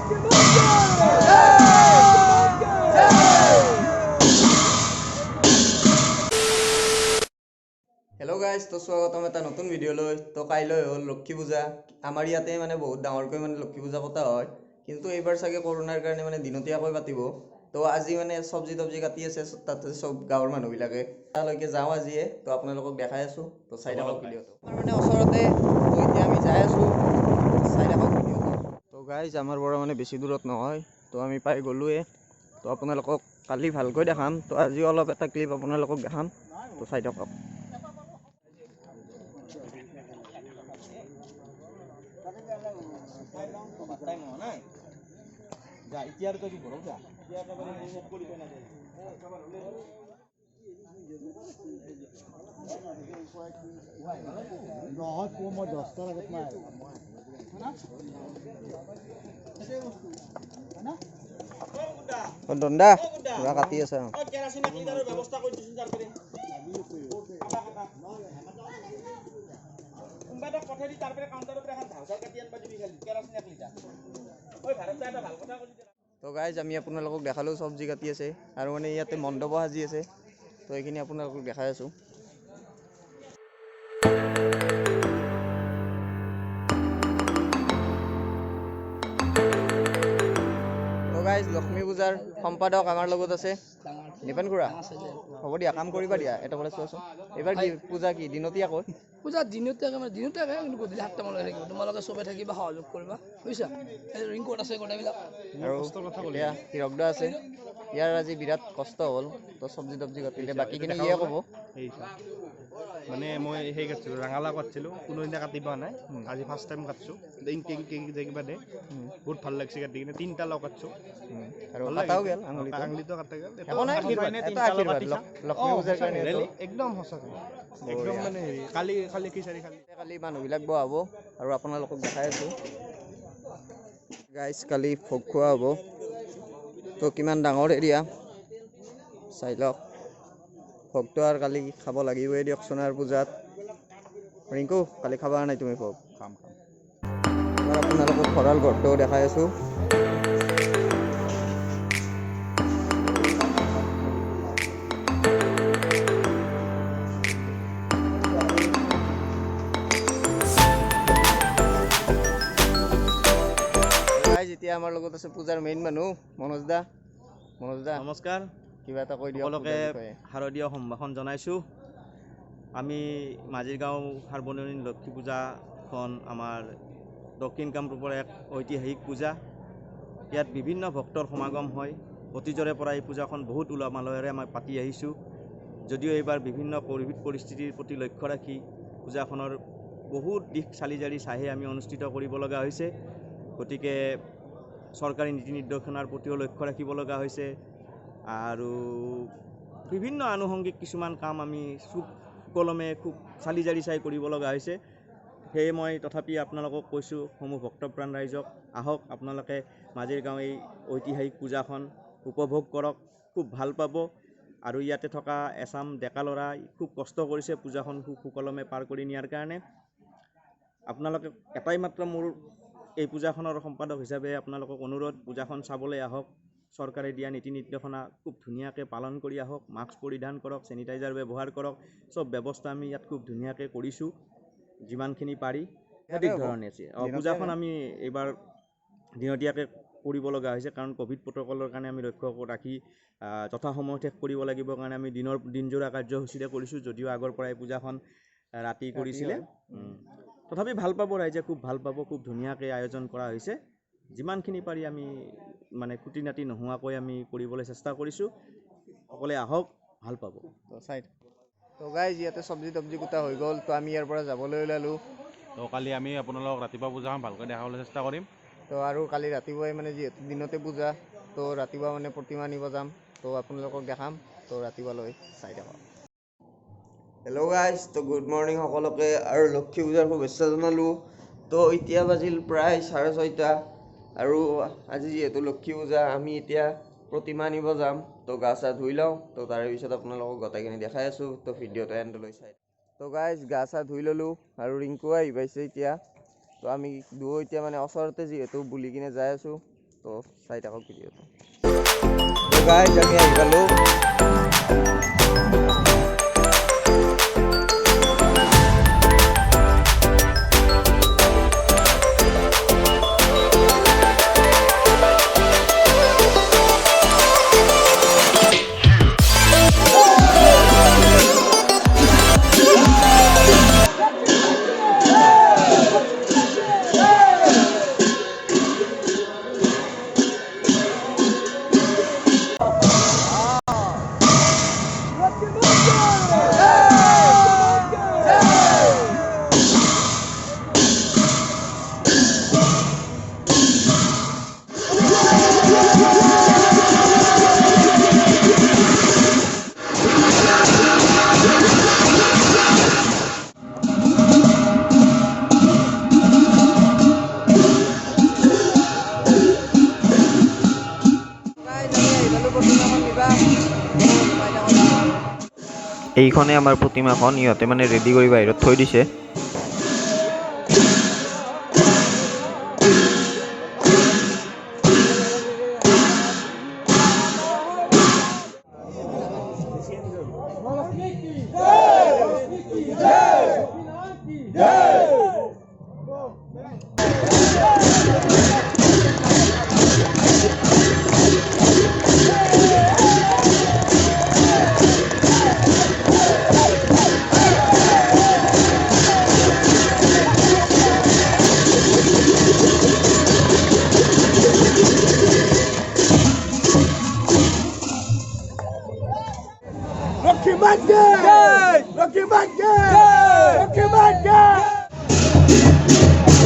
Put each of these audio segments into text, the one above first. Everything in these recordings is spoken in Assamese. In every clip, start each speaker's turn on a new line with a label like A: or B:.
A: हेलो गाइस, तो स्वागतम এটা নতুন ভিডিঅ'লৈ। তো কাইলৈ হ'ল লক্ষী পূজা। আমাৰ ইয়াতে মানে বহুত ডাঙৰকৈ মানে লক্ষী পূজা পতা হয়, কিন্তু এইবাৰ চাগে কৰোনাৰ কাৰণে মানে দিনতীয়াকৈ পাতিব। তো আজি মানে চব্জি কাটি আছে তাতে চব গাঁৱৰ মানুহবিলাকে। তালৈকে যাওঁ আজিয়ে, তো আপোনালোকক দেখাই আছোঁ। তো চাই থাকক ভিডিঅ'টো। আমাৰ মানে ওচৰতে, তো এতিয়া আমি যাই আছোঁ, চাই থাকক ভিডিঅ'টো। তো গাইজ আমাৰ পৰা মানে বেছি দূৰত নহয়, তো আমি পাই গ'লোৱে। তো আপোনালোকক কালি ভালকৈ দেখাম, তো আজিও অলপ এটা ক্লিপ আপোনালোকক দেখাম, তো চাই থাকক। দণ্ডা পুৰা কাটি আছে। তো গাইজ আমি আপোনালোকক দেখালোঁ চব্জি কাটি আছে, আৰু মানে ইয়াতে মণ্ডপো সাজি আছে। তো এইখিনি আপোনালোকক দেখাই আছোঁ। তো গাইজ লক্ষ্মী পূজাৰ সম্পাদক আমাৰ লগত আছে, নিপেন খুৰা। হ'ব দিয়া, কাম কৰিবা দিয়া। এটা কথা চোৱাচোন, এইবাৰ কি পূজা কি দিনতীয়াকৈ?
B: পূজা দিনতীয়াকৈ মানে দিনতীয়াকৈ কিন্তু গধূলি 7টামানলৈ থাকিব। তোমালোকে চবে থাকিবা, সহযোগ কৰিবা, বুজিছা? ৰিংকোট আছে গোটেইবিলাক।
A: আৰু এতিয়া হিৰকদা আছে, ইয়াৰ আজি বিৰাট কষ্ট হ'ল। তো চব্জি কাটিলে, বাকীখিনি ইয়ে ক'ব।
C: মানে মই সেই কাটিছিলোঁ, ৰঙালাও কাটিছিলোঁ, কোনোদিনা কাটি পোৱা নাই, আজি ফাৰ্ষ্ট টাইম কাটিছোঁ। কিবা দে বহুত ভাল লাগিছে কাটি কিনে, 3টা লাও কাটিছোঁ।
A: আৰু কাটাও গেল,
C: আঙুলিটো কাটা গেল,
A: লক্ষ্মী পূজাৰ কাৰণে
C: একদম সঁচাকৈ, একদম মানে হেৰি কালি খিচাৰি
A: কালি মানুহবিলাক বহাব, আৰু আপোনালোকক দেখাই আছোঁ গাইজ। কালি ভোগ খোৱা হ'ব, তো কিমান ডাঙৰ এৰিয়া চাই লওক। ভোগটো আৰু কালি খাব লাগিবই দিয়কচোন, আৰু পূজাত। ৰিংকু, কালি খাবা নাই তুমি ভোগ?
C: খাম।
A: আপোনালোকক ভঁৰাল ঘৰটোও দেখাই আছোঁ। এতিয়া আমাৰ লগত আছে পূজাৰ মেইন মানুহ মনোজ দা।
C: নমস্কাৰ।
A: কিবা এটা কৈ দিয়ক।
C: সকলোকে শাৰদীয় সম্ভাষণ জনাইছোঁ। আমি মাজিৰ গাঁও সাৰ্বজনীন লক্ষ্মী পূজাখন আমাৰ দক্ষিণ কামৰূপৰ এক ঐতিহাসিক পূজা। ইয়াত বিভিন্ন ভক্তৰ সমাগম হয়। অতীজৰে পৰা এই পূজাখন বহুত উলহ মালহেৰে আমি পাতি আহিছোঁ। যদিও এইবাৰ বিভিন্ন পৰিস্থিতিৰ প্ৰতি লক্ষ্য ৰাখি পূজাখনৰ বহুত দিশ চালি জাৰি চাইহে আমি অনুষ্ঠিত কৰিব লগা হৈছে। গতিকে চৰকাৰী নীতি নিৰ্দেশনাৰ প্ৰতিও লক্ষ্য ৰাখিব লগা হৈছে, আৰু বিভিন্ন আনুষংগিক কিছুমান কাম আমি সুকলমে খুব চালি জাৰি চাই কৰিব লগা হৈছে। সেয়ে মই তথাপি আপোনালোকক কৈছোঁ, সমূহ ভক্তপ্ৰাণ ৰাইজক, আহক আপোনালোকে মাজিৰ গাঁও এই ঐতিহাসিক পূজাখন উপভোগ কৰক, খুব ভাল পাব। আৰু ইয়াতে থকা এচাম ডেকা ল'ৰাই খুব কষ্ট কৰিছে পূজাখন খুব সুকলমে পাৰ কৰি নিয়াৰ কাৰণে। আপোনালোকে এটাই মাত্ৰ মোৰ এই পূজাখনৰ সম্পাদক হিচাপে আপোনালোকক অনুৰোধ, পূজাখন চাবলৈ আহক। চৰকাৰে দিয়া নীতি নিৰ্দেশনা খুব ধুনীয়াকৈ পালন কৰি আহক। মাস্ক পৰিধান কৰক, চেনিটাইজাৰ ব্যৱহাৰ কৰক। চব ব্যৱস্থা আমি ইয়াত খুব ধুনীয়াকৈ কৰিছোঁ, যিমানখিনি পাৰি। সঠিক ধৰণে আছে। পূজাখন আমি এইবাৰ দিনতীয়াকৈ কৰিব লগা হৈছে, কাৰণ ক'ভিড প্ৰট'কলৰ কাৰণে আমি লক্ষ্য ৰাখি যথাসময়ত শেষ কৰিব লাগিব কাৰণে আমি দিনজোৰা কাৰ্যসূচীৰে কৰিছোঁ। যদিও আগৰ পৰাই পূজাখন ৰাতি কৰিছিলে, তথাপি ভাল পাব ৰাইজে, খুব ভাল পাব। খুব ধুনীয়াকৈ আয়োজন কৰা হৈছে। যিমানখিনি পাৰি আমি মানে খুটি নাটি নোহোৱাকৈ আমি কৰিবলৈ চেষ্টা কৰিছোঁ। সকলোৱে আহক, ভাল পাব।
A: তো গাইজ ইয়াতে চব্জি কুটা হৈ গ'ল, তো আমি ইয়াৰ পৰা যাবলৈ ওলালোঁ।
C: তো কালি আমি আপোনালোকক ৰাতিপুৱা পূজাখন ভালকৈ দেখাবলৈ চেষ্টা কৰিম।
A: তো আৰু কালি ৰাতিপুৱাই মানে যিহেতু দিনতে পূজা, তো ৰাতিপুৱা মানে প্ৰতিমা নিব যাম, তো আপোনালোকক দেখাম। তো ৰাতিপুৱালৈ চাই থাকক। হেল্ল' গাইজ, তো গুড মৰ্ণিং সকলোকে, আৰু লক্ষ্মী পূজাৰ শুভেচ্ছা জনালোঁ। তো এতিয়া বাজিল প্ৰায় 6:30, আৰু আজি যিহেতু লক্ষ্মী পূজা, আমি এতিয়া প্ৰতিমা নিব যাম। তো গা চা ধুই লওঁ, তো তাৰে পিছত আপোনালোকক গোটেইখিনি দেখাই আছোঁ। তো ভিডিঅ'টো এণ্ডলৈ চাই। তো গাইজ গা চা ধুই ল'লোঁ, আৰু ৰিংকু আহি পাইছে এতিয়া। তো আমি দুয়ো এতিয়া মানে ওচৰতে যিহেতু বুলি কিনে যাই আছোঁ। তো চাই থাকক ভিডিঅ'টো। তো গাইজ আমি আহি পালোঁ।
D: এইখনে আমাৰ প্ৰতিমাখন ইহঁতে মানে ৰেডি কৰি বাহিৰত থৈ দিছে।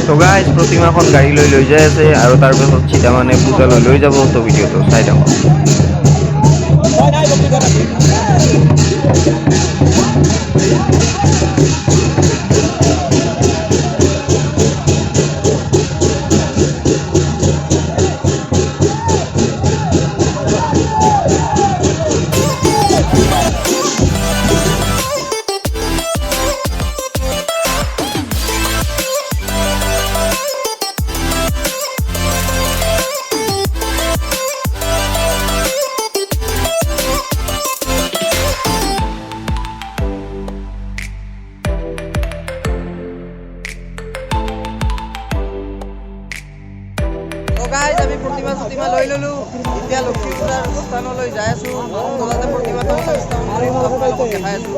D: তো গাইজ প্ৰতিমাখন গাড়ী লৈ যাই আছে আৰু তাৰপিছত চিধা মানে পূজালৈ লৈ যাব। তো ভিডিঅ'টো চাই থাকক।
A: গাইজ আমি প্ৰতিমা লৈ ল'লোঁ। এতিয়া লক্ষী পূজাৰ স্থানলৈ যাই আছোঁ। তলতে প্ৰতিমাখন স্থাপন কৰি আপোনালোকক দেখাই আছোঁ।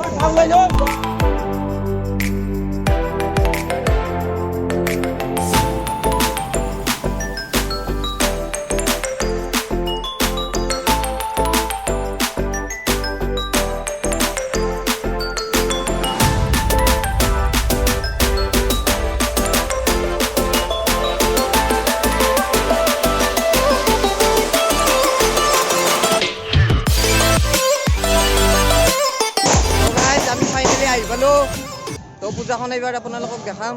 A: আহি পালোঁ। তো পূজাখন এইবাৰ আপোনালোকক দেখাম।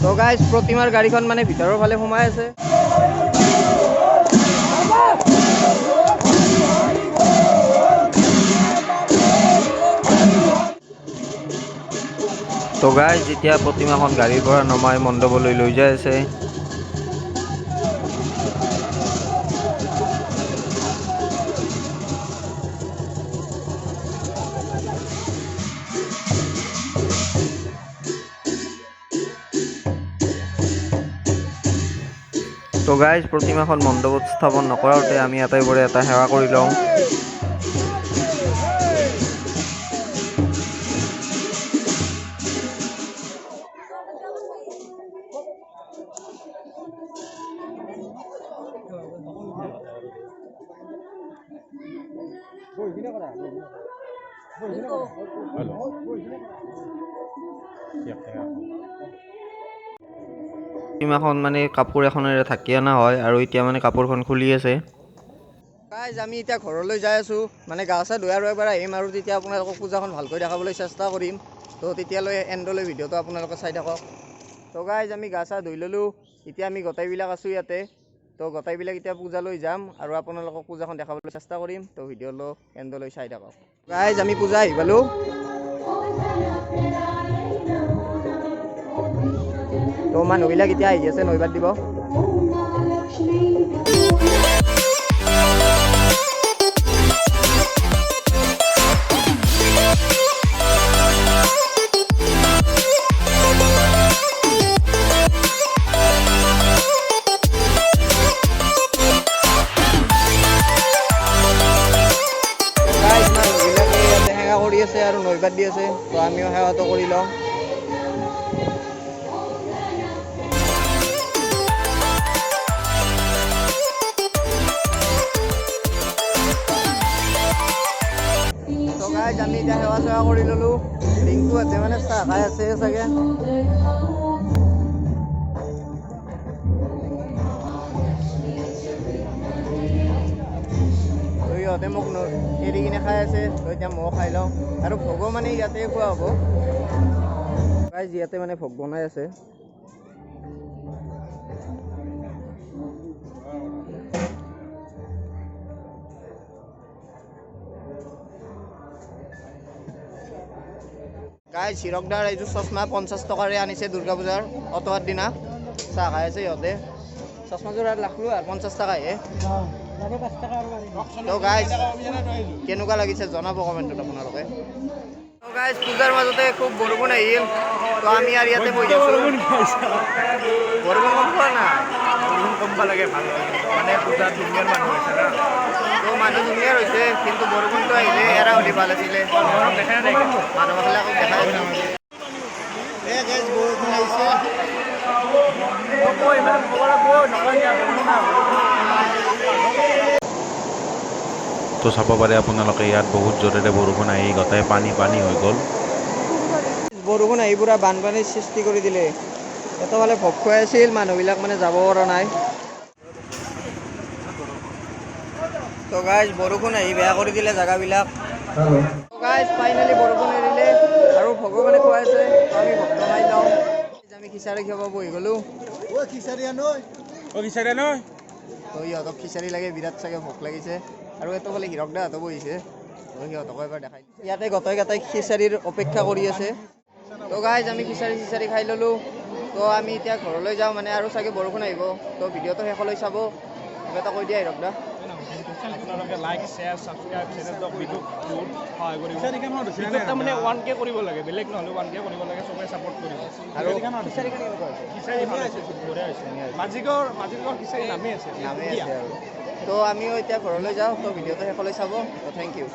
A: তো গাইজ প্ৰতিমাৰ গাড়ীখন মানে ভিতৰৰ ফালে সোমাই আছে।
D: তো গাইজ যেতিয়া প্ৰতিমাখন গাড়ীৰ পৰা নমাই মণ্ডপলৈ লৈ যাই আছে। তো গাইজ প্ৰতিমাখন মণ্ডপত স্থাপন নকৰাওঁতে আমি আটাইবোৰে এটা সেৱা কৰি লওঁ। প্ৰতিমাখন মানে কাপোৰ এখনেৰে ঢাকি অনা হয় আৰু এতিয়া মানে কাপোৰখন খুলি আছে।
A: গাইজ আমি এতিয়া ঘৰলৈ যাই আছোঁ। মানে গা চা ধুই আৰু এবাৰ আহিম আৰু তেতিয়া আপোনালোকক পূজাখন ভালকৈ দেখাবলৈ চেষ্টা কৰিম। তো তেতিয়ালৈ এণ্ডলৈ ভিডিঅ'টো আপোনালোকে চাই থাকক। তো গাইজ আমি গা চা ধুই ল'লোঁ। এতিয়া আমি গোটেইবিলাক আছোঁ ইয়াতে। তো তো গোটেইবিলাক এতিয়া পূজালৈ যাম আৰু আপোনালোকক পূজাখন দেখাবলৈ চেষ্টা কৰিম। তো ভিডিঅ'লৈ এণ্ডলৈ চাই থাকক। গাইজ আমি পূজা আহি পালোঁ। তো মানুহবিলাক এতিয়া আহি আছে নৈবাত দিব। কৰি আছে আৰু নৈবাত দি আছে। তো আমিও সেৱাটো কৰি লওঁ। তো গাইজ আমি এতিয়া সেৱা চেৱা কৰি ল'লোঁ। ৰিংকু আছে মানে চাহ খাই আছে চাগে। সিহঁতে মোক এৰি কিনে খাই আছে। তো এতিয়া ময়ো খাই লওঁ আৰু ভোগো মানে ইয়াতে খোৱা হ'ব। গাইজ ইয়াতে মানে ভোগ বনাই আছে। গাইজ হিৰকদাৰ এইযোৰ চশমা 50 টকাৰে আনিছে দুৰ্গা পূজাৰ অতৱাৰ দিনা। চাহ খাই আছে সিহঁতে। চশমাযোৰ আৰু লাখলো আৰু 50 টকাহে। তো গাইজ কেনেকুৱা লাগিছে জনাব কমেণ্টত আপোনালোকে। তো গাইজ পূজাৰ মাজতে খুব বৰষুণ আহিল। তো আমি আৰু ইয়াতে বহি আছোঁ। বৰষুণ কম পোৱা নাই?
E: বৰষুণ কমব লাগে, ভাল মানে পূজাত দুনিয়াৰ মানুহ হৈছে না।
A: তো মানুহ ধুনীয়া হৈছে, কিন্তু বৰষুণটো আহিলে এৰা হ'লে ভাল আছিলে।
E: মানুহক দেখাই নাই।
A: মানুহবিলাকক দেখাই আছে। গাইজ বৰষুণ আহিছে।
F: তো চাব পাৰে আপোনালোকে ইয়াত বহুত জোৰেৰে বৰষুণ আহি গোটেই পানী হৈ গ'ল।
A: বৰষুণ আহি পুৰা বানপানীৰ সৃষ্টি কৰি দিলে। এটাফালে ভোগ খুৱাই আছিল, মানুহবিলাক মানে যাব পৰা নাই। তো গাইজ বৰষুণ আহি বেয়া কৰি দিলে জেগাবিলাক। গাইজ ফাইনেলি বৰষুণ এৰিলে আৰু ভগৱানে খুৱাইছে। তো আমি ভক্ত খাই লওঁ। আমি খিচাৰি খাব বহি গ'লোঁ। তো সিহঁতক খিচাৰি লাগে, বিৰাট চাগে ভোক লাগিছে। আৰু এটাফালে হিৰকদাহঁতো বহিছে। তো সিহঁতকো এবাৰ দেখাই ইয়াতে গোটেইকেইটাই খিচাৰিৰ অপেক্ষা কৰি আছে। তো গাইজ আমি খিচাৰি খাই ল'লোঁ। তো আমি এতিয়া ঘৰলৈ যাওঁ, মানে আৰু চাগে বৰষুণ আহিব। তো ভিডিঅ'টো শেষলৈ চাব। কিবা এটা কৈ দিয়া হিৰকদা।
E: আপোনালোকে লাইক, শ্বেয়াৰ, ছাবস্ক্ৰাইব, চেনেলটোক বিহুত বহুত সহায় কৰিব। বিহুত তাৰমানে 1K কৰিব লাগে, বেলেগ নহ'লে 1K কৰিব লাগে, চবে ছাপোৰ্ট কৰিব।
A: আৰু
E: খিচাৰি ভাল হৈছে, বঢ়িয়া হৈছে। মাজিকৰ খিচাৰি নামেই আছে
A: আৰু। তো আমিও এতিয়া ঘৰলৈ যাওঁ। তো ভিডিঅ'টো শেষলৈ চাব। তো থেংক ইউ।